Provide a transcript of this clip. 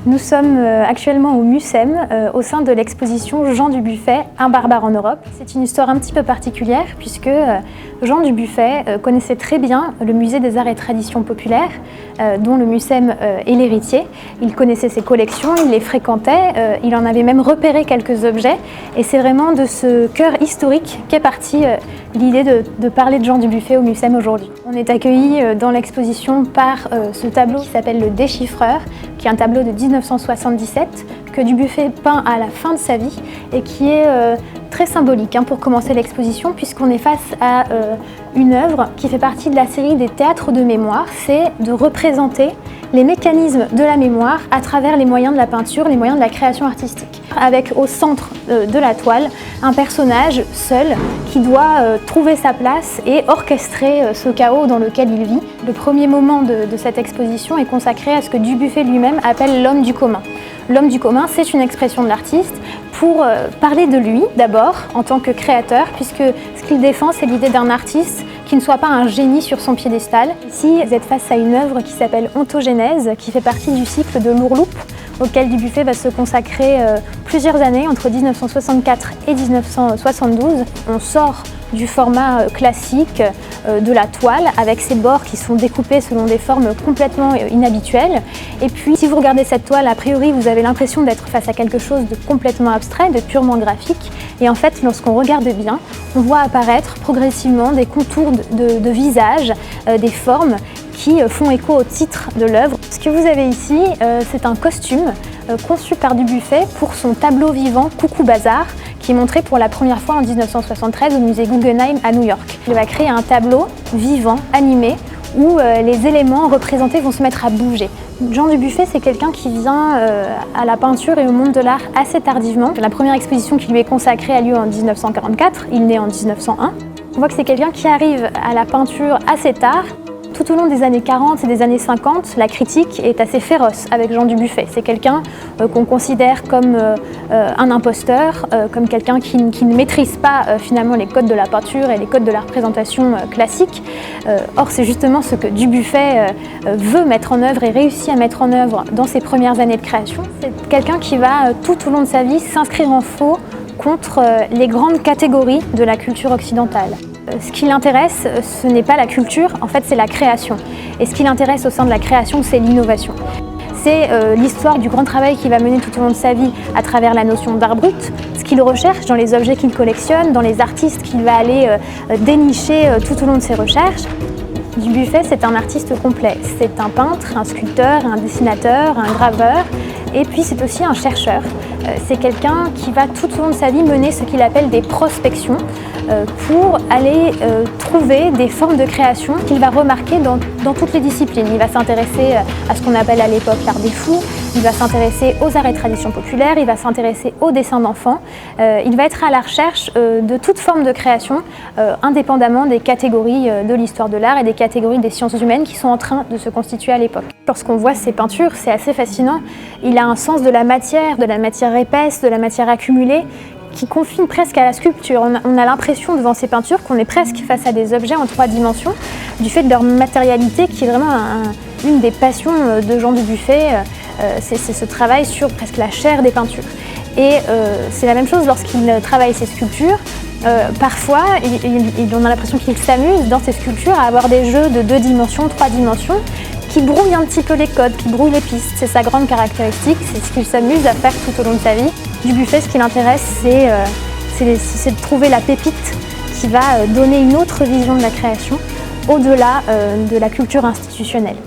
Nous sommes actuellement au MUSEM, au sein de l'exposition Jean Dubuffet, un barbare en Europe. C'est une histoire un petit peu particulière puisque Jean Dubuffet connaissait très bien le musée des arts et traditions populaires, dont le MUSEM est l'héritier. Il connaissait ses collections, il les fréquentait, il en avait même repéré quelques objets. Et c'est vraiment de ce cœur historique qu'est partie l'idée de parler de Jean Dubuffet au MUSEM aujourd'hui. On est accueillis dans l'exposition par ce tableau qui s'appelle Le Déchiffreur, qui est un tableau de 1977 que Dubuffet peint à la fin de sa vie et qui est très symbolique pour commencer l'exposition, puisqu'on est face à une œuvre qui fait partie de la série des théâtres de mémoire. C'est de représenter les mécanismes de la mémoire à travers les moyens de la peinture, les moyens de la création artistique. Avec au centre de la toile un personnage seul qui doit trouver sa place et orchestrer ce chaos dans lequel il vit. Le premier moment de cette exposition est consacré à ce que Dubuffet lui-même appelle l'homme du commun. L'homme du commun, c'est une expression de l'artiste pour parler de lui d'abord en tant que créateur, puisque ce qu'il défend, c'est l'idée d'un artiste qui ne soit pas un génie sur son piédestal. Ici, vous êtes face à une œuvre qui s'appelle Ontogénèse, qui fait partie du cycle de l'Ourloupe, auquel Dubuffet va se consacrer plusieurs années, entre 1964 et 1972. On sort du format classique de la toile, avec ses bords qui sont découpés selon des formes complètement inhabituelles. Et puis, si vous regardez cette toile, a priori, vous avez l'impression d'être face à quelque chose de complètement abstrait, de purement graphique. Et en fait, lorsqu'on regarde bien, on voit apparaître progressivement des contours de visage, des formes qui font écho au titre de l'œuvre. Ce que vous avez ici, c'est un costume conçu par Dubuffet pour son tableau vivant Coucou Bazar, qui est montré pour la première fois en 1973 au musée Guggenheim à New York. Il va créer un tableau vivant, animé, où les éléments représentés vont se mettre à bouger. Jean Dubuffet, c'est quelqu'un qui vient à la peinture et au monde de l'art assez tardivement. La première exposition qui lui est consacrée a lieu en 1944, il naît en 1901. On voit que c'est quelqu'un qui arrive à la peinture assez tard. Tout au long des années 40 et des années 50, la critique est assez féroce avec Jean Dubuffet. C'est quelqu'un qu'on considère comme un imposteur, comme quelqu'un qui ne maîtrise pas finalement les codes de la peinture et les codes de la représentation classique. Or, c'est justement ce que Dubuffet veut mettre en œuvre et réussit à mettre en œuvre dans ses premières années de création. C'est quelqu'un qui va tout au long de sa vie s'inscrire en faux contre les grandes catégories de la culture occidentale. Ce qui l'intéresse, ce n'est pas la culture, en fait c'est la création. Et ce qui l'intéresse au sein de la création, c'est l'innovation. C'est l'histoire du grand travail qu'il va mener tout au long de sa vie à travers la notion d'art brut, ce qu'il recherche dans les objets qu'il collectionne, dans les artistes qu'il va aller dénicher tout au long de ses recherches. Dubuffet, c'est un artiste complet. C'est un peintre, un sculpteur, un dessinateur, un graveur, et puis c'est aussi un chercheur. C'est quelqu'un qui va tout au long de sa vie mener ce qu'il appelle des prospections pour aller trouver des formes de création qu'il va remarquer dans toutes les disciplines. Il va s'intéresser à ce qu'on appelle à l'époque l'art des fous, il va s'intéresser aux arts et traditions populaires, il va s'intéresser au dessin d'enfants. Il va être à la recherche de toute forme de création, indépendamment des catégories de l'histoire de l'art et des catégories des sciences humaines qui sont en train de se constituer à l'époque. Lorsqu'on voit ses peintures, c'est assez fascinant. Il a un sens de la matière épaisse, de la matière accumulée, qui confine presque à la sculpture. On a l'impression devant ces peintures qu'on est presque face à des objets en 3 dimensions, du fait de leur matérialité qui est vraiment une des passions de Jean Dubuffet. C'est ce travail sur presque la chair des peintures. Et c'est la même chose lorsqu'il travaille ses sculptures. Parfois, on a l'impression qu'il s'amuse dans ses sculptures à avoir des jeux de 2 dimensions, 3 dimensions, qui brouillent un petit peu les codes, qui brouillent les pistes. C'est sa grande caractéristique, c'est ce qu'il s'amuse à faire tout au long de sa vie. Dubuffet, ce qui l'intéresse, c'est de trouver la pépite qui va donner une autre vision de la création, au-delà de la culture institutionnelle.